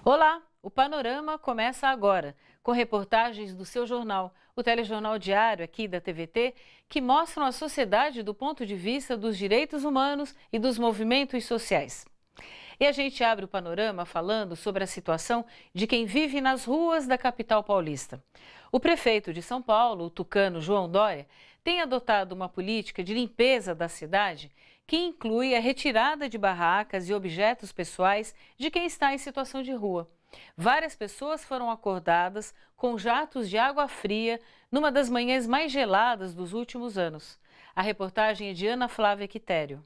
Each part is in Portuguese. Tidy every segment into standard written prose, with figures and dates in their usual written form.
Olá, o Panorama começa agora, com reportagens do seu jornal, o Telejornal Diário aqui da TVT, que mostram a sociedade do ponto de vista dos direitos humanos e dos movimentos sociais. E a gente abre o Panorama falando sobre a situação de quem vive nas ruas da capital paulista. O prefeito de São Paulo, o tucano João Dória, tem adotado uma política de limpeza da cidade que inclui a retirada de barracas e objetos pessoais de quem está em situação de rua. Várias pessoas foram acordadas com jatos de água fria numa das manhãs mais geladas dos últimos anos. A reportagem é de Ana Flávia Quitério.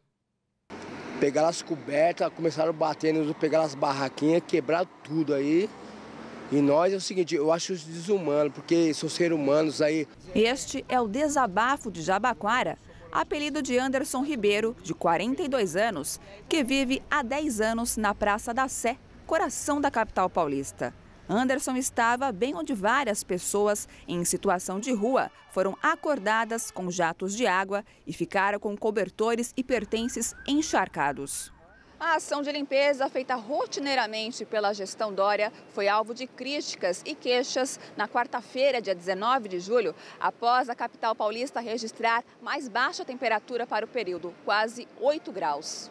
Pegaram as cobertas, começaram a bater, pegaram as barraquinhas, quebraram tudo aí. E nós é o seguinte, eu acho isso desumano, porque são seres humanos aí. Este é o desabafo de Jabaquara, apelido de Anderson Ribeiro, de 42 anos, que vive há 10 anos na Praça da Sé, coração da capital paulista. Anderson estava bem onde várias pessoas em situação de rua foram acordadas com jatos de água e ficaram com cobertores e pertences encharcados. A ação de limpeza feita rotineiramente pela gestão Dória foi alvo de críticas e queixas na quarta-feira, dia 19 de julho, após a capital paulista registrar mais baixa temperatura para o período, quase 8 graus.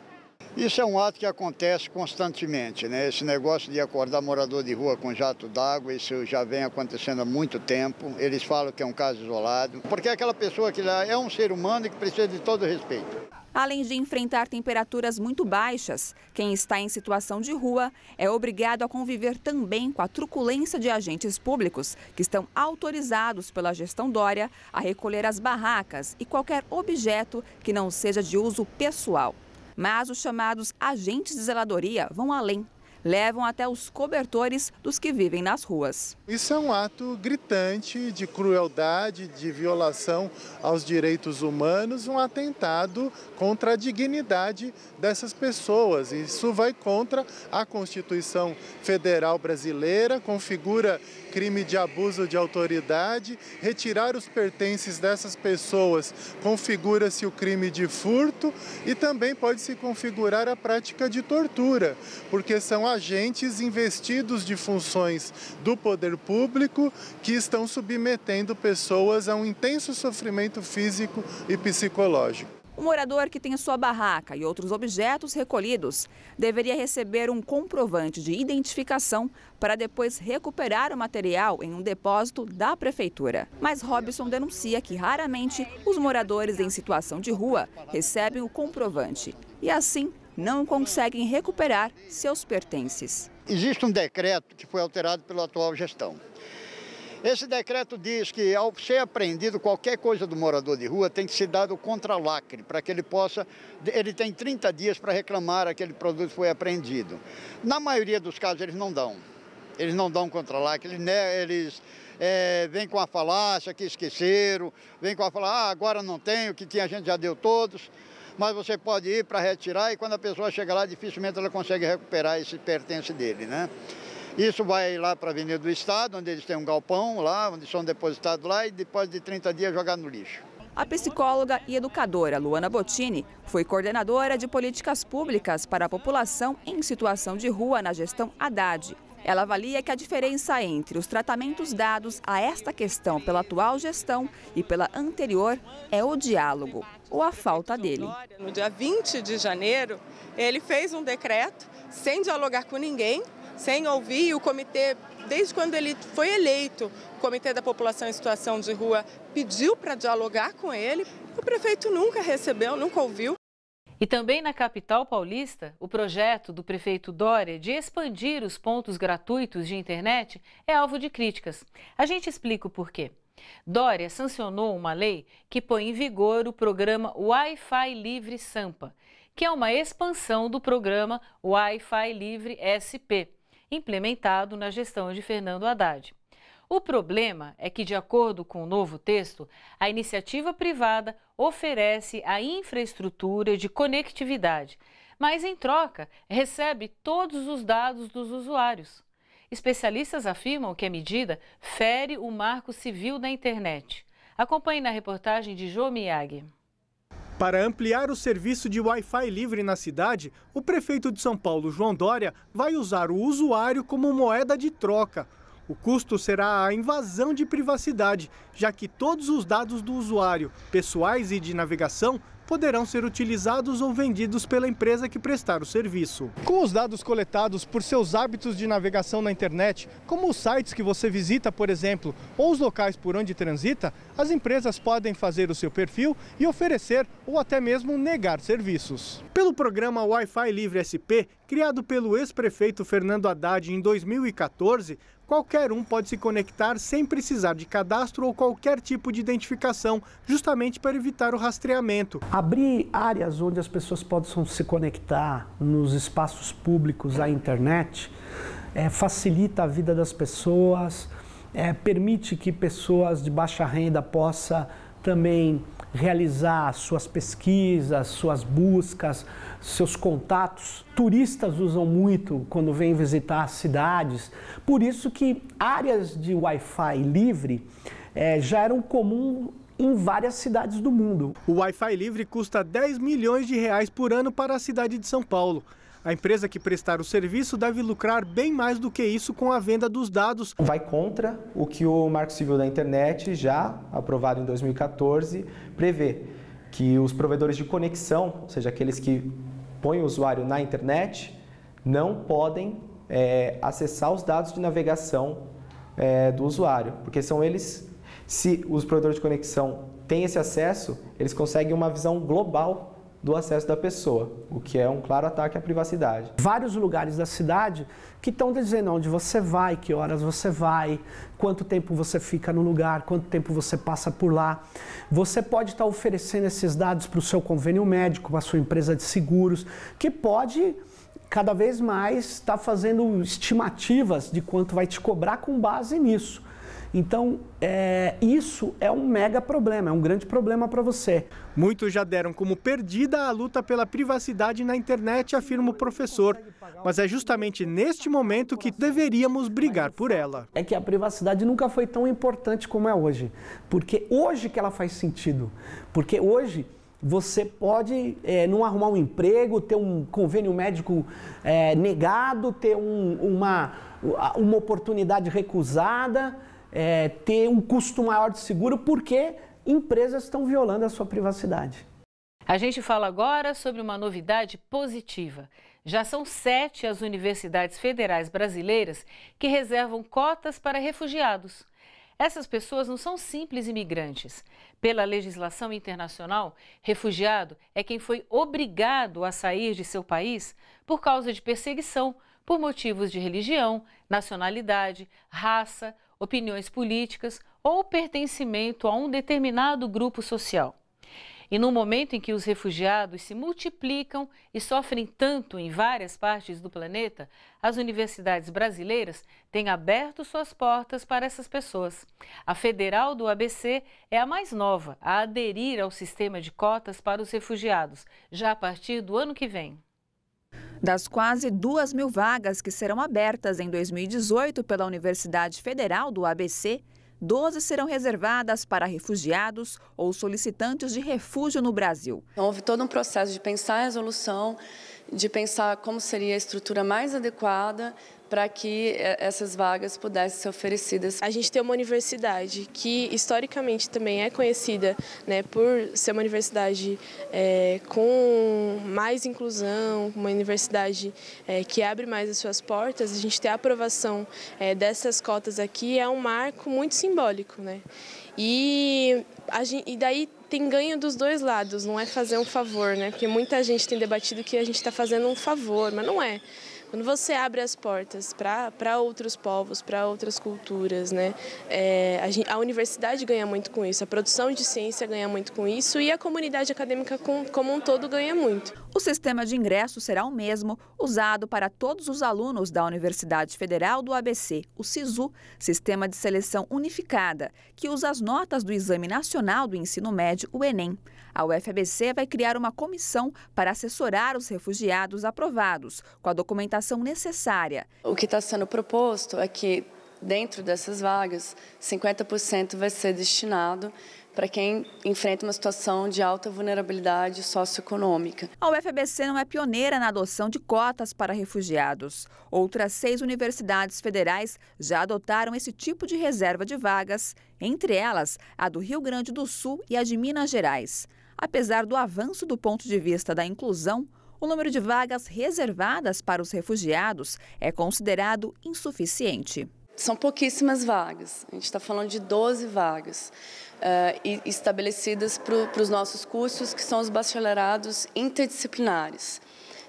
Isso é um ato que acontece constantemente, né? Esse negócio de acordar morador de rua com jato d'água, isso já vem acontecendo há muito tempo. Eles falam que é um caso isolado, porque é aquela pessoa que é um ser humano e que precisa de todo respeito. Além de enfrentar temperaturas muito baixas, quem está em situação de rua é obrigado a conviver também com a truculência de agentes públicos que estão autorizados pela gestão Dória a recolher as barracas e qualquer objeto que não seja de uso pessoal. Mas os chamados agentes de zeladoria vão além. Levam até os cobertores dos que vivem nas ruas. Isso é um ato gritante de crueldade, de violação aos direitos humanos, um atentado contra a dignidade dessas pessoas. Isso vai contra a Constituição Federal Brasileira, configura crime de abuso de autoridade, retirar os pertences dessas pessoas configura-se o crime de furto e também pode se configurar a prática de tortura, porque são agentes investidos de funções do poder público que estão submetendo pessoas a um intenso sofrimento físico e psicológico. O morador que tem sua barraca e outros objetos recolhidos deveria receber um comprovante de identificação para depois recuperar o material em um depósito da prefeitura. Mas Robson denuncia que raramente os moradores em situação de rua recebem o comprovante e assim não conseguem recuperar seus pertences. Existe um decreto que foi alterado pela atual gestão. Esse decreto diz que, ao ser apreendido qualquer coisa do morador de rua, tem que ser dado contra-lacre, para que ele tem 30 dias para reclamar aquele produto que foi apreendido. Na maioria dos casos, eles não dão. Eles não dão contra-lacre, eles vêm com a falácia que esqueceram, vêm com a falácia, agora não tem, o que tinha a gente já deu todos. Mas você pode ir para retirar e quando a pessoa chega lá, dificilmente ela consegue recuperar esse pertence dele, né? Isso vai lá para a Avenida do Estado, onde eles têm um galpão lá, onde são depositados lá e depois de 30 dias jogar no lixo. A psicóloga e educadora Luana Bottini foi coordenadora de políticas públicas para a população em situação de rua na gestão Haddad. Ela avalia que a diferença entre os tratamentos dados a esta questão pela atual gestão e pela anterior é o diálogo, ou a falta dele. No dia 20 de janeiro, ele fez um decreto sem dialogar com ninguém, sem ouvir, e o comitê, desde quando ele foi eleito, o Comitê da População em Situação de Rua pediu para dialogar com ele, o prefeito nunca recebeu, nunca ouviu. E também na capital paulista, o projeto do prefeito Dória de expandir os pontos gratuitos de internet é alvo de críticas. A gente explica o porquê. Dória sancionou uma lei que põe em vigor o programa Wi-Fi Livre Sampa, que é uma expansão do programa Wi-Fi Livre SP, implementado na gestão de Fernando Haddad. O problema é que, de acordo com o novo texto, a iniciativa privada oferece a infraestrutura de conectividade, mas, em troca, recebe todos os dados dos usuários. Especialistas afirmam que a medida fere o marco civil da internet. Acompanhe na reportagem de Jô Miyagi. Para ampliar o serviço de Wi-Fi livre na cidade, o prefeito de São Paulo, João Dória, vai usar o usuário como moeda de troca. O custo será a invasão de privacidade, já que todos os dados do usuário, pessoais e de navegação, poderão ser utilizados ou vendidos pela empresa que prestar o serviço. Com os dados coletados por seus hábitos de navegação na internet, como os sites que você visita, por exemplo, ou os locais por onde transita, as empresas podem fazer o seu perfil e oferecer ou até mesmo negar serviços. Pelo programa Wi-Fi Livre SP, criado pelo ex-prefeito Fernando Haddad em 2014, qualquer um pode se conectar sem precisar de cadastro ou qualquer tipo de identificação, justamente para evitar o rastreamento. Abrir áreas onde as pessoas possam se conectar nos espaços públicos à internet facilita a vida das pessoas, permite que pessoas de baixa renda possam também realizar suas pesquisas, suas buscas, seus contatos. Turistas usam muito quando vêm visitar cidades, por isso que áreas de Wi-Fi livre já eram comuns em várias cidades do mundo. O Wi-Fi livre custa 10 milhões de reais por ano para a cidade de São Paulo. A empresa que prestar o serviço deve lucrar bem mais do que isso com a venda dos dados. Vai contra o que o Marco Civil da Internet, já aprovado em 2014, prevê, que os provedores de conexão, ou seja, aqueles que põem o usuário na internet, não podem acessar os dados de navegação do usuário, porque são eles, se os provedores de conexão têm esse acesso, eles conseguem uma visão global do acesso da pessoa, o que é um claro ataque à privacidade. Vários lugares da cidade que estão dizendo onde você vai, que horas você vai, quanto tempo você fica no lugar, quanto tempo você passa por lá. Você pode estar oferecendo esses dados para o seu convênio médico, para a sua empresa de seguros, que pode cada vez mais estar fazendo estimativas de quanto vai te cobrar com base nisso. Então, isso é um mega problema, é um grande problema para você. Muitos já deram como perdida a luta pela privacidade na internet, afirma o professor. Mas é justamente neste momento que deveríamos brigar por ela. É que a privacidade nunca foi tão importante como é hoje. Porque hoje que ela faz sentido. Porque hoje você pode não arrumar um emprego, ter um convênio médico negado, ter uma oportunidade recusada, ter um custo maior de seguro, porque empresas estão violando a sua privacidade. A gente fala agora sobre uma novidade positiva. Já são 7 as universidades federais brasileiras que reservam cotas para refugiados. Essas pessoas não são simples imigrantes. Pela legislação internacional, refugiado é quem foi obrigado a sair de seu país por causa de perseguição, por motivos de religião, nacionalidade, raça, opiniões políticas ou pertencimento a um determinado grupo social. E no momento em que os refugiados se multiplicam e sofrem tanto em várias partes do planeta, as universidades brasileiras têm aberto suas portas para essas pessoas. A Federal do ABC é a mais nova a aderir ao sistema de cotas para os refugiados, já a partir do ano que vem. Das quase 2.000 vagas que serão abertas em 2018 pela Universidade Federal do ABC, 12 serão reservadas para refugiados ou solicitantes de refúgio no Brasil. Houve todo um processo de pensar a resolução, de pensar como seria a estrutura mais adequada para que essas vagas pudessem ser oferecidas. A gente tem uma universidade que historicamente também é conhecida, né, por ser uma universidade com mais inclusão, uma universidade que abre mais as suas portas. A gente ter a aprovação dessas cotas aqui é um marco muito simbólico, né? E daí tem ganho dos dois lados, não é fazer um favor, né? Porque muita gente tem debatido que a gente está fazendo um favor, mas não é. Quando você abre as portas para outros povos, para outras culturas, né, a universidade ganha muito com isso, a produção de ciência ganha muito com isso e a comunidade acadêmica como um todo ganha muito. O sistema de ingresso será o mesmo, usado para todos os alunos da Universidade Federal do ABC, o SISU, Sistema de Seleção Unificada, que usa as notas do Exame Nacional do Ensino Médio, o Enem. A UFABC vai criar uma comissão para assessorar os refugiados aprovados, com a documentação capacitação necessária. O que está sendo proposto é que, dentro dessas vagas, 50% vai ser destinado para quem enfrenta uma situação de alta vulnerabilidade socioeconômica. A UFABC não é pioneira na adoção de cotas para refugiados. Outras 6 universidades federais já adotaram esse tipo de reserva de vagas, entre elas a do Rio Grande do Sul e a de Minas Gerais. Apesar do avanço do ponto de vista da inclusão, o número de vagas reservadas para os refugiados é considerado insuficiente. São pouquíssimas vagas, a gente está falando de 12 vagas estabelecidas para os nossos cursos, que são os bacharelados interdisciplinares.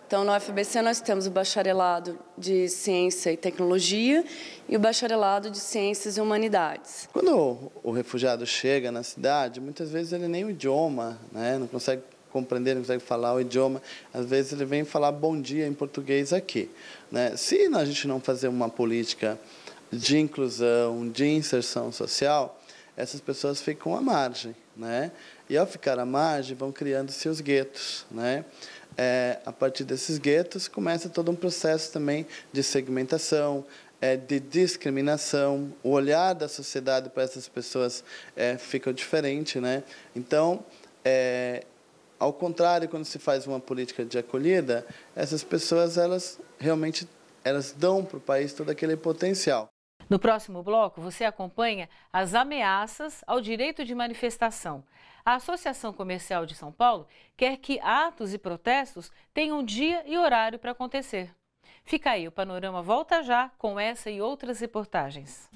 Então, na UFABC nós temos o bacharelado de Ciência e Tecnologia e o bacharelado de Ciências e Humanidades. Quando o refugiado chega na cidade, muitas vezes ele nem o idioma, né? Não consegue compreender, não consegue falar o idioma. Às vezes ele vem falar bom dia em português aqui, né? Se a gente não fazer uma política de inclusão, de inserção social, essas pessoas ficam à margem, né? E ao ficar à margem, vão criando-se os guetos, né? A partir desses guetos, começa todo um processo também de segmentação, de discriminação. O olhar da sociedade para essas pessoas fica diferente, né? Então, ao contrário, quando se faz uma política de acolhida, essas pessoas, elas realmente dão para o país todo aquele potencial. No próximo bloco, você acompanha as ameaças ao direito de manifestação. A Associação Comercial de São Paulo quer que atos e protestos tenham dia e horário para acontecer. Fica aí, o Panorama volta já com essa e outras reportagens.